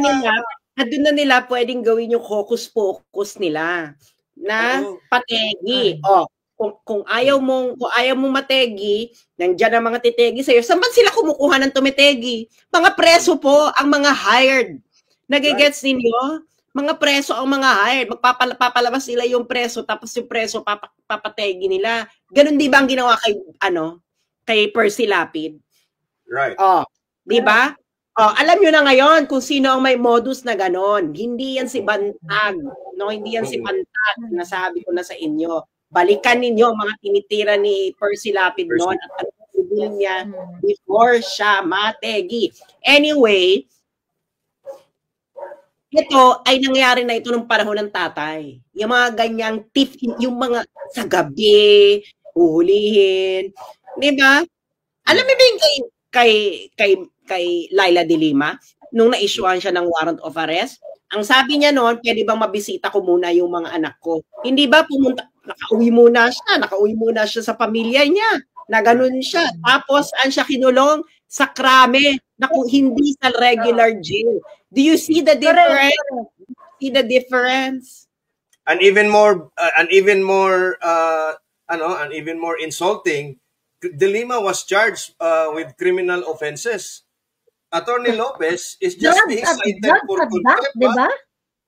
nila pwedeng gawin yung hocus-pocus nila na pategi. Kung ayaw mong mategi, nandiyan ang mga titegi sa'yo. Saan ba sila kumukuha ng tumitegi? Mga preso po ang mga hired. Nagigets ninyo? Mga preso ang mga hired. Magpapalabas nila yung preso, tapos yung preso papategi nila. Ganun di ba ang ginawa kay Percy Lapid? Right. Di ba? Alam nyo na ngayon kung sino ang may modus na ganon. Hindi yan si Bantag. Hindi yan si Bantag. Nasabi ko na sa inyo. Balikan ninyo mga tinitira ni Percy Lapid noon at ano niya before siya mategi. Anyway, ito ay nangyari na ito nung panahon ng tatay. Yung mga ganyang tip, yung mga sa gabi, uhulihin. Di ba? Alam mo ba yung kay Laila de Lima, nung na-issuean siya ng warrant of arrest, ang sabi niya noon, pwede bang mabisita ko muna yung mga anak ko? Hindi ba nakauwi muna siya sa pamilya niya, na ganun siya. Tapos, siya kinulong sa krame, na hindi sa regular jail. Do you see the difference? See the difference? And even more and even more insulting, De Lima was charged with criminal offenses. Attorney Lopez is just being cited for contempt. Diba?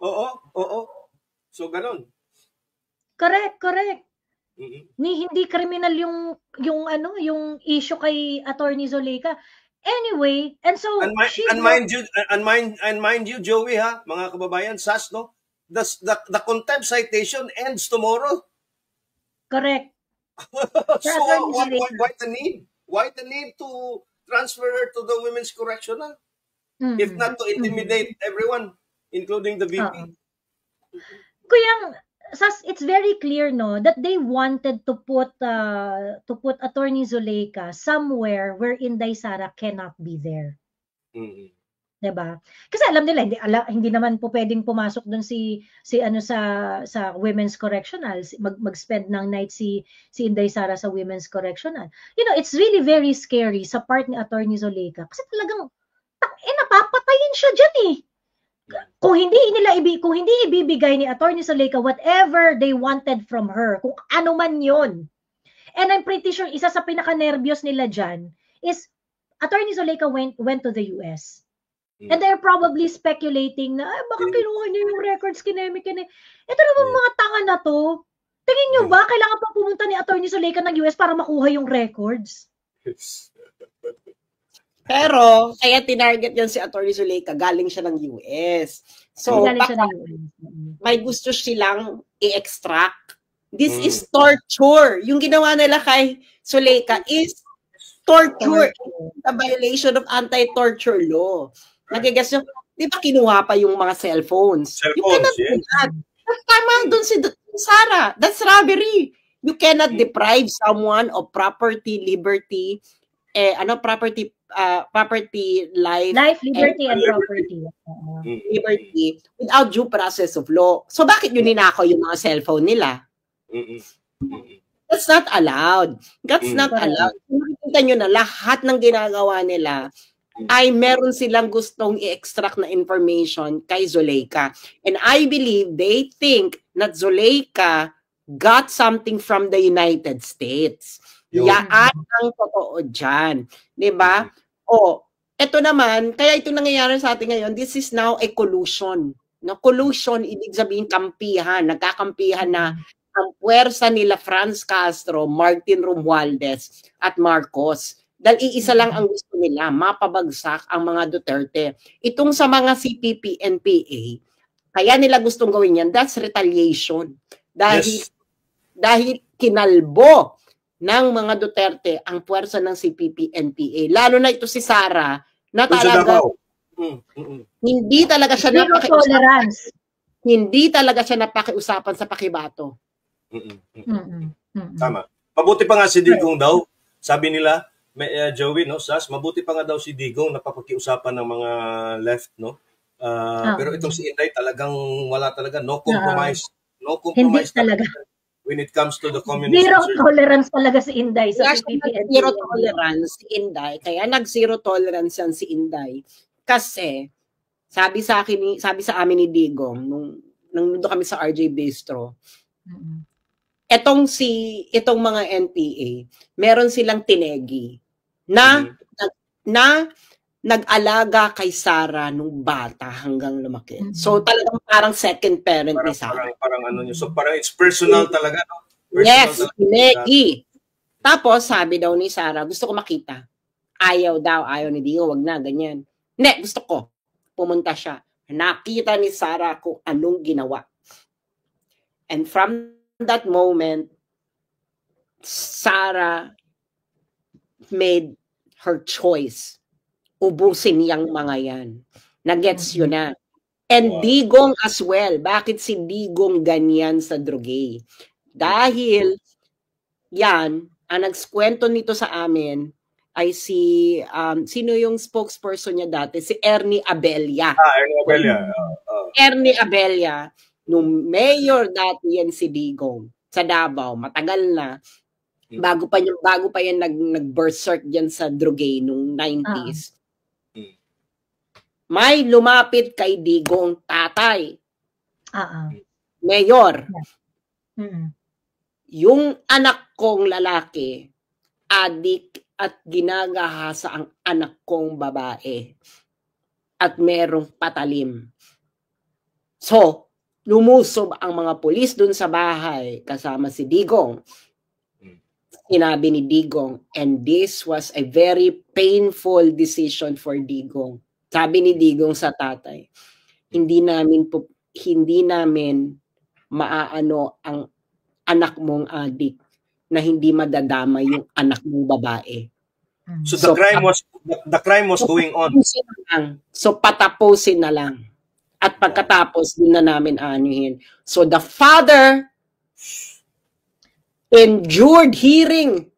Oo. So, ganon. Correct. Hindi criminal yung issue kay Attorney Zuleyka. Anyway, and so mind you, Joey, mga kababayan, SAS, no? The contempt citation ends tomorrow. Correct. So why the need? Why the need to transfer her to the Women's Correctional? If not to intimidate everyone, including the VP. Kaya it's very clear, no, that they wanted to put Attorney Zuleyka somewhere where Inday Sara cannot be there. Diba? Kasi alam nila hindi naman po pwedeng pumasok doon si sa Women's Correctional, mag-spend ng night si Inday Sara sa Women's Correctional. You know, it's really very scary sa part ni Attorney Zuleyka kasi talagang napapatayin siya diyan eh. Kung hindi ibibigay ni Attorney Zuleyka whatever they wanted from her, kung ano man yun. And I'm pretty sure isa sa pinaka-nervyos nila dyan is Attorney Zuleyka went to the US. And they're probably speculating na baka kinuha niya yung records kinemi. Ito naman mga tanga na to. Tingin niyo ba kailangan pa pumunta ni Attorney Zuleyka ng US para makuha yung records? Pero, kaya tinarget yan si Attorney Zuleyka, galing siya ng US. So, may gusto silang i-extract. This is torture. Yung ginawa nila kay Zuleyka is torture. The violation of anti-torture law. Nagigas yung, di ba kinuha pa yung mga cellphones? You cannot do that. Tama doon si Sara. That's robbery. You cannot deprive someone of property, liberty, property, life, liberty, and property. Liberty without due process of law. So bakit yun ninakaw yung mga cellphone nila? That's not allowed. That's not allowed. Nakikita nyo na lahat ng ginagawa nila ay meron silang gustong i-extract na information kay Zuleyka. And I believe they think that Zuleyka got something from the United States. Yaan ang totoo dyan. Diba? Ito naman, kaya ito nangyayari sa atin ngayon, this is now a collusion. No, collusion, ibig sabihin kampihan, nagkakampihan na ang puwersa nila Franz Castro, Martin Romualdez, at Marcos. Dahil iisa lang ang gusto nila, mapabagsak ang mga Duterte. Itong sa mga CPP, NPA, kaya nila gustong gawin yan, that's retaliation. Dahil kinalbo ng mga Duterte ang puwersa ng CPP, NPA. Lalo na ito si Sara, na talaga, hindi talaga siya napakiusapan sa pakibato. Tama. Mabuti pa nga si Digong daw, sabi nila, Joey, no, SAS, mabuti pa nga daw si Digong napapakiusapan ng mga left, no? Pero itong si Inday talagang wala talaga, no compromise. No compromise talaga. When it comes to the communist. Zero tolerance talaga si Inday sa PPP. Zero tolerance si Inday. Kaya nag-zero tolerance yan si Inday. Kasi, sabi sa amin ni Digong, nung nandun kami sa RJ Bistro, itong mga NPA, meron silang tinegi na nag-alaga kay Sara nung bata hanggang lumaki. So talagang parang second parent ni Sara. Parang ano niyo. So parang it's personal talaga, no? Yes, tinegi. Tapos sabi daw ni Sara, gusto ko makita. Ayaw ni Dio, wag na, ganyan. Hindi, gusto ko. Pumunta siya. Nakita ni Sara kung anong ginawa. And from that moment, Sara made her choice. Ubusin niyang mga yan. Nagets yun na. And Digong as well. Bakit si Digong ganyan sa Drogay? Dahil yan, ang nagskwento nito sa amin ay sino yung spokesperson niya dati? Si Ernie Abella. Ernie Abella. Nung mayor dati yan si Digong sa Davao, matagal na. Bago pa yan nag-berserk diyan sa Drogay nung 90s. May lumapit kay Digong tatay. Mayor. yung anak kong lalaki, adik at ginagahasa ang anak kong babae at merong patalim. So, lumusob ang mga pulis dun sa bahay kasama si Digong. Sinabi ni Digong, and this was a very painful decision for Digong. Sabi ni Digong sa tatay, hindi namin maaano ang anak mong adik na hindi madadama yung anak mong babae. So the crime was going on. So patapusin na lang. At pagkatapos din na namin anuhin. So the father endured hearing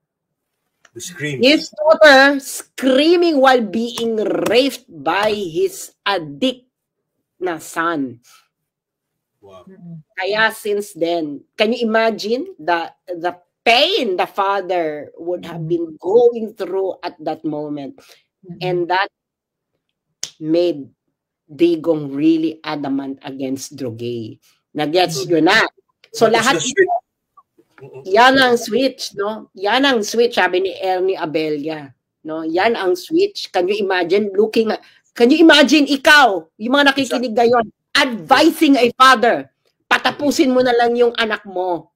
his daughter screaming while being raped by his addict na son. Wow. Kaya since then, can you imagine the pain the father would have been going through at that moment? And that made Digong really adamant against Drogay. Nagets yun na. So lahat yan ang switch, no? Yan ang switch, sabi ni Ernie Abella, no? Yan ang switch. Can you imagine ikaw, yung mga nakikinig ngayon, advising a father, patapusin mo na lang yung anak mo.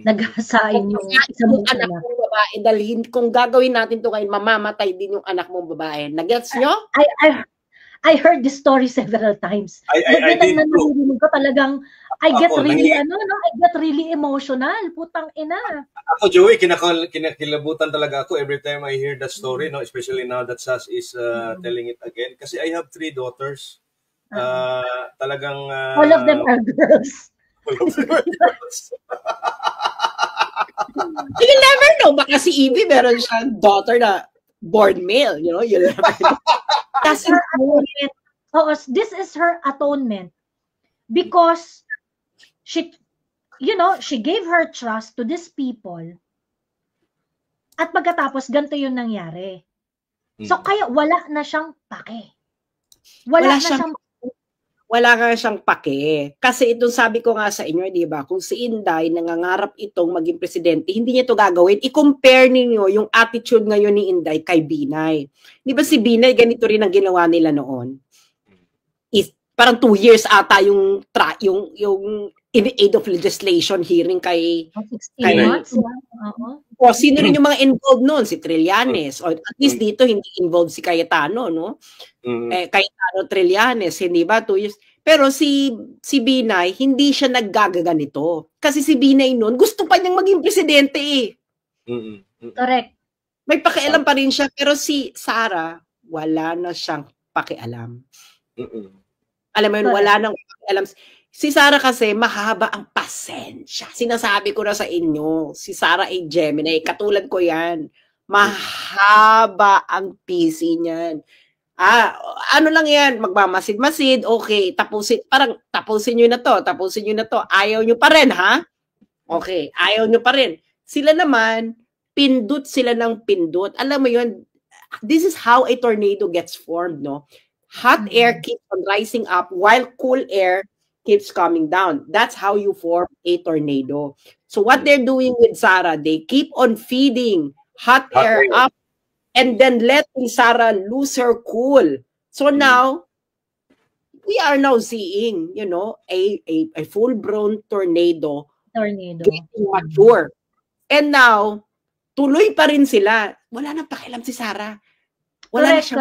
Naghasain yung isang anak mong babae, dahil kung gagawin natin to ngayon, mamamatay din yung anak mong babae. Nagets nyo? I heard this story several times. I did too. Ko talagang, I get really emotional. Putang ina. Ako, Joey, kinakilabutan talaga ako every time I hear that story, no? Especially now that Sas is telling it again. Kasi I have 3 daughters. Talagang... all of them are girls. All of them are girls. You never know. Baka si Evie meron siyang daughter na born male. You know? You never know. That's her atonement. Oh, this is her atonement. Because she gave her trust to these people. At pagkatapos, ganito yung nangyari. So, kaya wala na siyang pake. Wala nga siyang pake. Kasi itong sabi ko nga sa inyo, di ba, kung si Inday nangangarap itong maging presidente, hindi niya ito gagawin. I-compare ninyo yung attitude ngayon ni Inday kay Binay. Di ba si Binay, ganito rin ang ginawa nila noon. Parang 2 years ata yung in aid of legislation hearing kay 16 months. O sino rin yung mga involved noon? Si Trillanes. O at least dito hindi involved si Cayetano, no? Cayetano Trillanes, hindi ba? 2 years. Pero si Binay, hindi siya naggaganito. Kasi si Binay noon, gusto pa niyang maging presidente eh. Correct. May pakialam pa rin siya. Pero si Sara, wala na siyang pakialam. Alam mo yun, wala nang pakialam. Si Sara kasi, mahaba ang pasensya. Sinasabi ko na sa inyo, si Sara A. Gemini, katulad ko yan. Mahaba ang PC niyan. Ano lang yan, magmamasid-masid, okay, tapusin nyo na to, ayaw nyo pa rin, ha? Okay, ayaw nyo pa rin. Sila naman, pindot sila ng pindot. Alam mo yun, this is how a tornado gets formed, no? Hot air keeps on rising up while cool air keeps coming down. That's how you form a tornado. So what they're doing with Sara, they keep on feeding hot air up and then letting Sara lose her cool. So now, we are now seeing, you know, a full-blown tornado getting mature. And now, tuloy pa rin sila. Wala nang pakialam si Sara. Correct.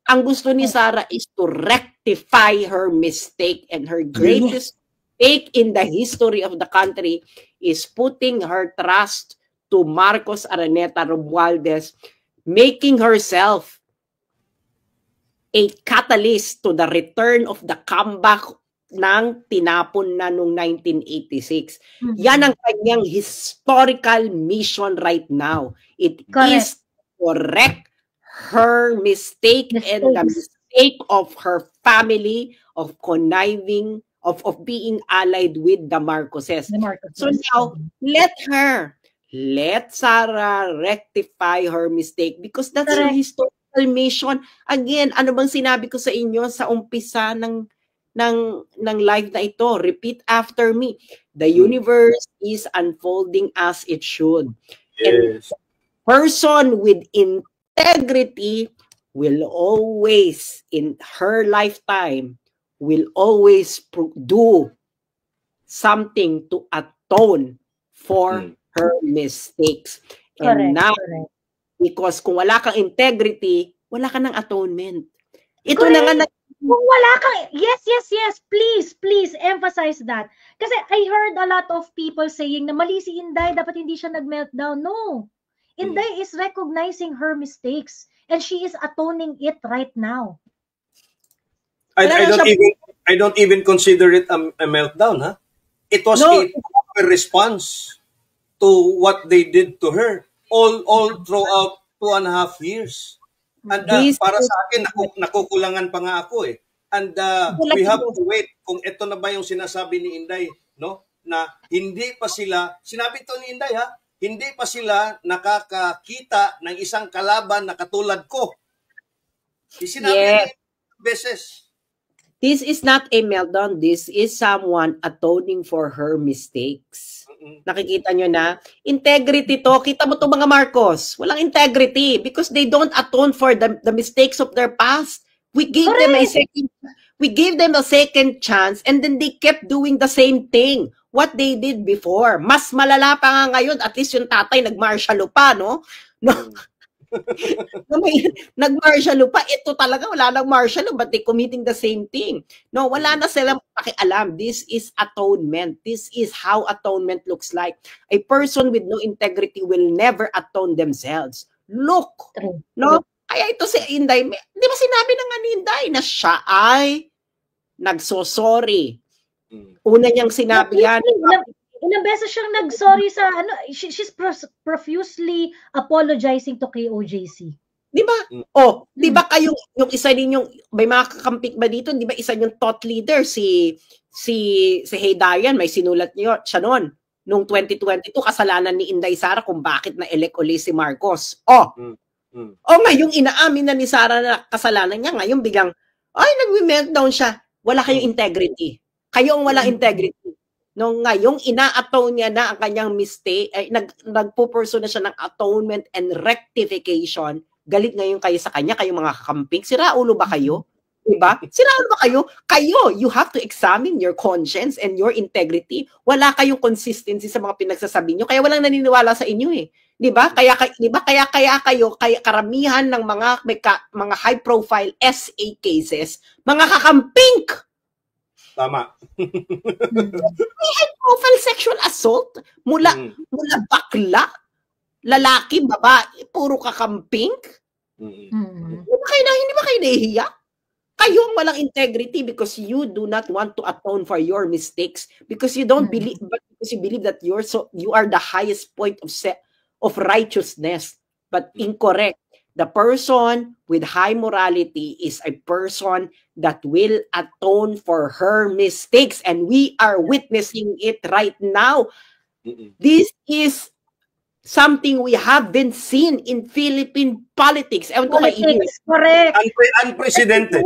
Ang gusto ni Sara is to rectify her mistake, and her greatest mistake in the history of the country is putting her trust to Marcos Araneta Romualdez, making herself a catalyst to the return of the comeback ng tinapon na noong 1986. Yan ang kanyang historical mission right now. It is correct her mistake and the mistake of her family of conniving, of being allied with the Marcoses. So now, let Sara rectify her mistake because that's her historical mission. Again, ano bang sinabi ko sa inyo sa umpisa ng ng live na ito. Repeat after me. The universe is unfolding as it should. And Yes. person with integrity will always, in her lifetime, will always do something to atone for her mistakes. And now, because kung wala kang integrity, wala ka ng atonement. Ito na nga kung wala kang, yes, please emphasize that. Kasi I heard a lot of people saying na mali si Inday, dapat hindi siya nag-meltdown. No. Inday is recognizing her mistakes and she is atoning it right now. I don't even consider it a meltdown, huh? It was a proper response to what they did to her all throughout 2.5 years. And para sa akin, nakukulangan pa nga ako eh. And we have to wait kung ito na ba yung sinasabi ni Inday, no? Na hindi pa sila, sinabi to ni Inday ha, hindi pa sila nakakakita ng isang kalaban na katulad ko. Sinabi ni beses. This is not a meltdown. This is someone atoning for her mistakes. Nakikita nyo na? Integrity to. Kita mo to mga Marcos. Walang integrity because they don't atone for the mistakes of their past. We gave them a second chance and then they kept doing the same thing. What they did before. Mas malala pa nga ngayon. At least yung tatay nag-martial pa, no? Nag-martial law pa. Ito talaga, wala nang martial law, but they committing the same thing. No, wala na silang pakialam. This is atonement. This is how atonement looks like. A person with no integrity will never atone themselves. Look, no? Kaya ito si Inday, di ba sinabi na nga ni Inday na siya ay nagsosorry. Una niyang sinabi yan. Ilang beses siyang nag-sorry sa she's profusely apologizing to KOJC. Di ba? Di ba kayong yung isa ninyong may mga kakampik ba dito? Di ba isa yung thought leader si Haydayan, may sinulat niyo siya noon nung 2022 kasalanan ni Inday Sara kung bakit na-elect uli si Marcos. Ngayong inaamin na ni Sara na kasalanan niya, ngayon biglang nag-meltdown siya. Wala kayong integrity. Kayong walang integrity. No, ngayong ina-atone niya na ang kanyang mistake, nagpo-pursue na siya ng atonement and rectification, galit ngayon kayo sa kanya, kayong mga kakamping. Siraulo ba kayo? Diba? Siraulo ba kayo? Kayo, you have to examine your conscience and your integrity. Wala kayong consistency sa mga pinagsasabi niyo, kaya walang naniniwala sa inyo eh. Diba? Kaya kayo, karamihan ng mga high profile SA cases, mga kakamping. Tama. Profile sexual assault mula bakla, lalaki, babae, puro kakamping. Hindi ba kayo nahihiya? Kayo ang walang integrity because you do not want to atone for your mistakes because you don't believe, but because you believe that you are the highest point of righteousness, but incorrect. The person with high morality is a person that will atone for her mistakes, and we are witnessing it right now. This is something we haven't seen in Philippine politics. Correct. Unprecedented.